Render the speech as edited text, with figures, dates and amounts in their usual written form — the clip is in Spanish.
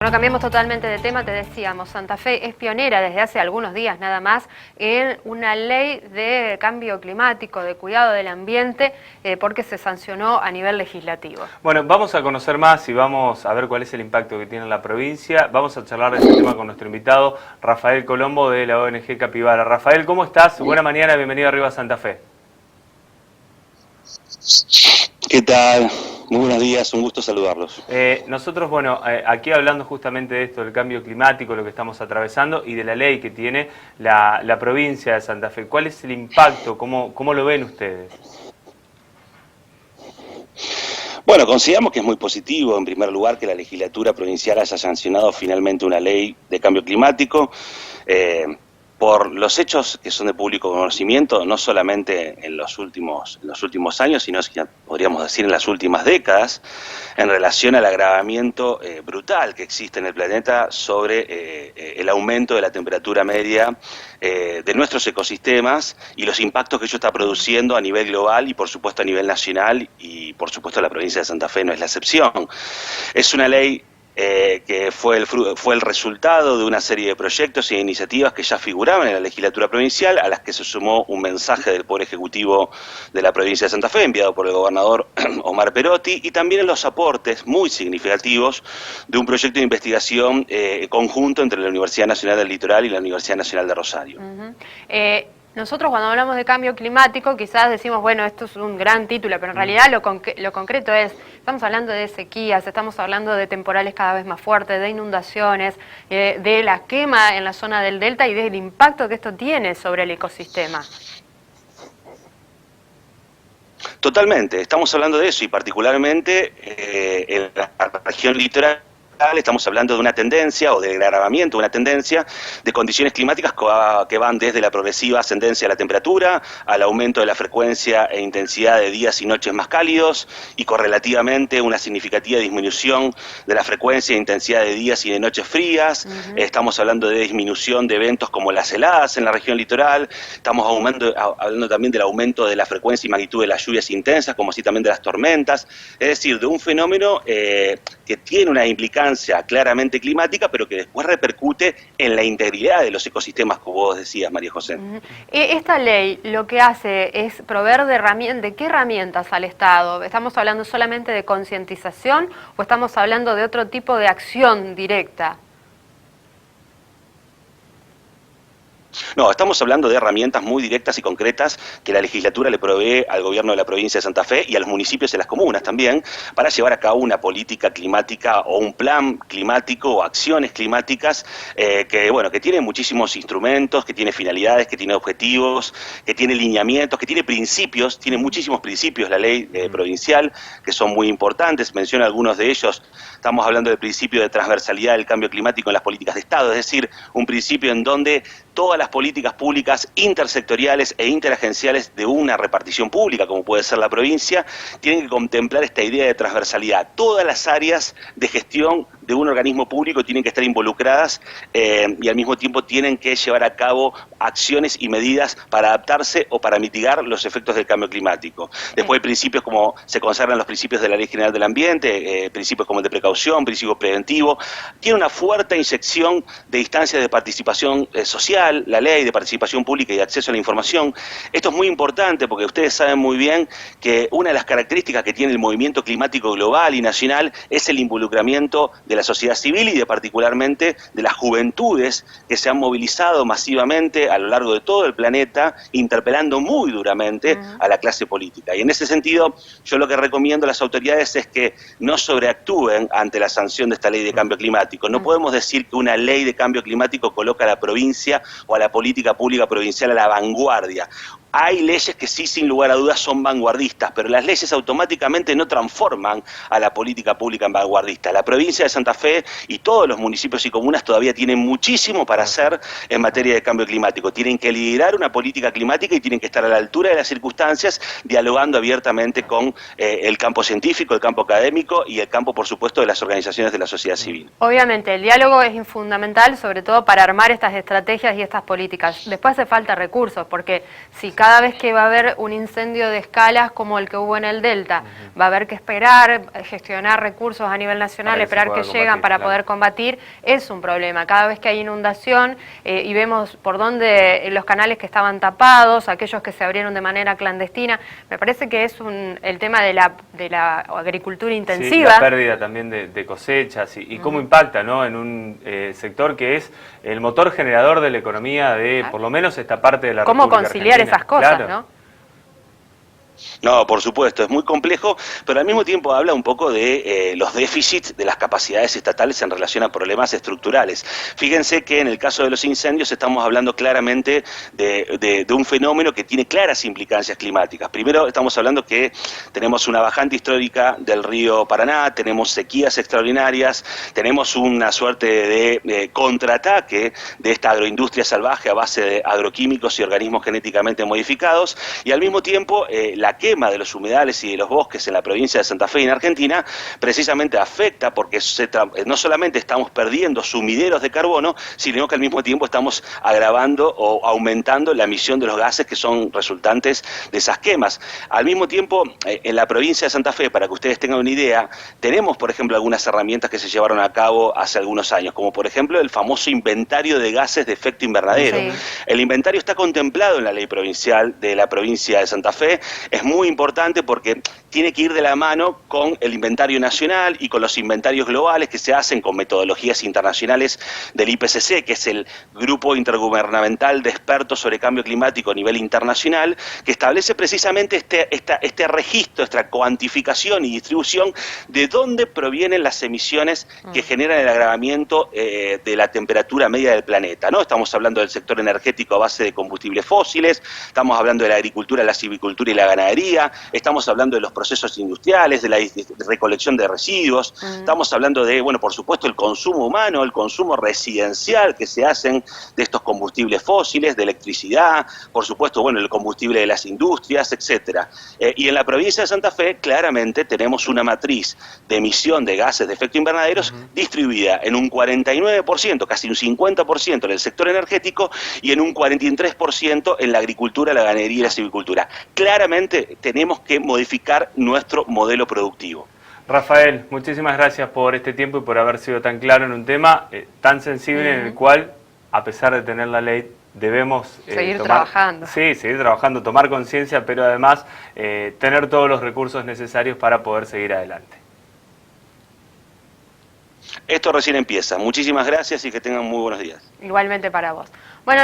Bueno, cambiamos totalmente de tema, te decíamos, Santa Fe es pionera desde hace algunos días nada más en una ley de cambio climático, de cuidado del ambiente, porque se sancionó a nivel legislativo. Bueno, vamos a conocer más y vamos a ver cuál es el impacto que tiene en la provincia. Vamos a charlar de este tema con nuestro invitado, Rafael Colombo, de la ONG Capibara. Rafael, ¿cómo estás? Buena mañana, bienvenido arriba a Santa Fe. ¿Qué tal? Muy buenos días, un gusto saludarlos. Nosotros, aquí hablando justamente de esto, del cambio climático, lo que estamos atravesando y de la ley que tiene la provincia de Santa Fe. ¿Cuál es el impacto? ¿Cómo lo ven ustedes? Bueno, consideramos que es muy positivo, en primer lugar, que la legislatura provincial haya sancionado finalmente una ley de cambio climático. Por los hechos que son de público conocimiento, no solamente en los últimos años, sino podríamos decir en las últimas décadas, en relación al agravamiento brutal que existe en el planeta sobre el aumento de la temperatura media de nuestros ecosistemas y los impactos que ello está produciendo a nivel global y por supuesto a nivel nacional, y por supuesto la provincia de Santa Fe no es la excepción. Es una ley que fue el resultado de una serie de proyectos e iniciativas que ya figuraban en la legislatura provincial, a las que se sumó un mensaje del Poder Ejecutivo de la provincia de Santa Fe, enviado por el gobernador Omar Perotti, y también en los aportes muy significativos de un proyecto de investigación conjunto entre la Universidad Nacional del Litoral y la Universidad Nacional de Rosario. Nosotros cuando hablamos de cambio climático quizás decimos, bueno, esto es un gran título, pero en realidad lo concreto es, estamos hablando de sequías, estamos hablando de temporales cada vez más fuertes, de inundaciones, de la quema en la zona del delta y del impacto que esto tiene sobre el ecosistema. Totalmente, estamos hablando de eso y particularmente en la región litoral. Estamos hablando de una tendencia o del agravamiento de una tendencia de condiciones climáticas que van desde la progresiva ascendencia de la temperatura al aumento de la frecuencia e intensidad de días y noches más cálidos y correlativamente una significativa disminución de la frecuencia e intensidad de días y de noches frías. Estamos hablando de disminución de eventos como las heladas en la región litoral, estamos hablando también del aumento de la frecuencia y magnitud de las lluvias intensas, como así también de las tormentas, es decir, de un fenómeno que tiene una implicancia claramente climática, pero que después repercute en la integridad de los ecosistemas, como vos decías, María José. Esta ley lo que hace es proveer de qué herramientas al Estado. ¿Estamos hablando solamente de concientización o estamos hablando de otro tipo de acción directa? No, estamos hablando de herramientas muy directas y concretas que la legislatura le provee al gobierno de la provincia de Santa Fe y a los municipios y a las comunas también para llevar a cabo una política climática o un plan climático o acciones climáticas que tiene muchísimos instrumentos, que tiene finalidades, que tiene objetivos, que tiene lineamientos, que tiene principios, tiene muchísimos principios la ley provincial que son muy importantes, menciona algunos de ellos. Estamos hablando del principio de transversalidad del cambio climático en las políticas de Estado, es decir, un principio en donde todas las políticas públicas intersectoriales e interagenciales de una repartición pública, como puede ser la provincia, tienen que contemplar esta idea de transversalidad. Todas las áreas de gestión de un organismo público tienen que estar involucradas y al mismo tiempo tienen que llevar a cabo acciones y medidas para adaptarse o para mitigar los efectos del cambio climático. Después hay principios como se consagran los principios de la Ley General del Ambiente, principios como el de precaución, principio preventivo. Tiene una fuerte inyección de instancias de participación social, la ley de participación pública y de acceso a la información. Esto es muy importante porque ustedes saben muy bien que una de las características que tiene el movimiento climático global y nacional es el involucramiento de la sociedad civil y particularmente de las juventudes que se han movilizado masivamente a lo largo de todo el planeta, interpelando muy duramente a la clase política. Y en ese sentido, yo lo que recomiendo a las autoridades es que no sobreactúen ante la sanción de esta ley de cambio climático. No podemos decir que una ley de cambio climático coloca a la provincia o a la política pública provincial a la vanguardia. Hay leyes que sí, sin lugar a dudas, son vanguardistas, pero las leyes automáticamente no transforman a la política pública en vanguardista. La provincia de Santa Fe y todos los municipios y comunas todavía tienen muchísimo para hacer en materia de cambio climático. Tienen que liderar una política climática y tienen que estar a la altura de las circunstancias, dialogando abiertamente con el campo científico, el campo académico y el campo, por supuesto, de las organizaciones de la sociedad civil. Obviamente, el diálogo es fundamental, sobre todo para armar estas estrategias y estas políticas. Después hace falta recursos, porque si cada vez que va a haber un incendio de escalas como el que hubo en el Delta, va a haber que esperar, gestionar recursos a nivel nacional, esperar que llegan para poder combatir, es un problema. Cada vez que hay inundación y vemos por dónde los canales que estaban tapados, aquellos que se abrieron de manera clandestina, me parece que es el tema de la agricultura intensiva. Sí, la pérdida también de cosechas y cómo impacta, ¿no?, en un sector que es el motor generador de la economía de por lo menos esta parte de la República ¿Cómo conciliar Argentina? esas cosas, Claro. ¿no? No, por supuesto, es muy complejo, pero al mismo tiempo habla un poco de los déficits de las capacidades estatales en relación a problemas estructurales. Fíjense que en el caso de los incendios estamos hablando claramente de un fenómeno que tiene claras implicancias climáticas. Primero estamos hablando que tenemos una bajante histórica del río Paraná, tenemos sequías extraordinarias, tenemos una suerte de contraataque de esta agroindustria salvaje a base de agroquímicos y organismos genéticamente modificados, y al mismo tiempo la quema de los humedales y de los bosques en la provincia de Santa Fe y en Argentina precisamente afecta porque no solamente estamos perdiendo sumideros de carbono, sino que al mismo tiempo estamos agravando o aumentando la emisión de los gases que son resultantes de esas quemas. Al mismo tiempo, en la provincia de Santa Fe, para que ustedes tengan una idea, tenemos, por ejemplo, algunas herramientas que se llevaron a cabo hace algunos años, como por ejemplo el famoso inventario de gases de efecto invernadero. Sí. El inventario está contemplado en la ley provincial de la provincia de Santa Fe. Es muy importante porque tiene que ir de la mano con el inventario nacional y con los inventarios globales que se hacen con metodologías internacionales del IPCC, que es el Grupo Intergubernamental de Expertos sobre Cambio Climático a nivel internacional, que establece precisamente este registro, esta cuantificación y distribución de dónde provienen las emisiones que generan el agravamiento de la temperatura media del planeta, ¿no? Estamos hablando del sector energético a base de combustibles fósiles, estamos hablando de la agricultura, la silvicultura y la ganadería, estamos hablando de los procesos industriales, de la recolección de residuos, estamos hablando de, bueno, por supuesto, el consumo humano, el consumo residencial que se hacen de estos combustibles fósiles, de electricidad, por supuesto, bueno, el combustible de las industrias, etcétera. Y en la provincia de Santa Fe, claramente, tenemos una matriz de emisión de gases de efecto invernaderos distribuida en un 49%, casi un 50% en el sector energético y en un 43% en la agricultura, la ganadería y la silvicultura. Claramente tenemos que modificar nuestro modelo productivo. Rafael, muchísimas gracias por este tiempo y por haber sido tan claro en un tema tan sensible en el cual, a pesar de tener la ley, debemos seguir trabajando. Sí, seguir trabajando, tomar conciencia, pero además tener todos los recursos necesarios para poder seguir adelante. Esto recién empieza. Muchísimas gracias y que tengan muy buenos días. Igualmente para vos. Bueno.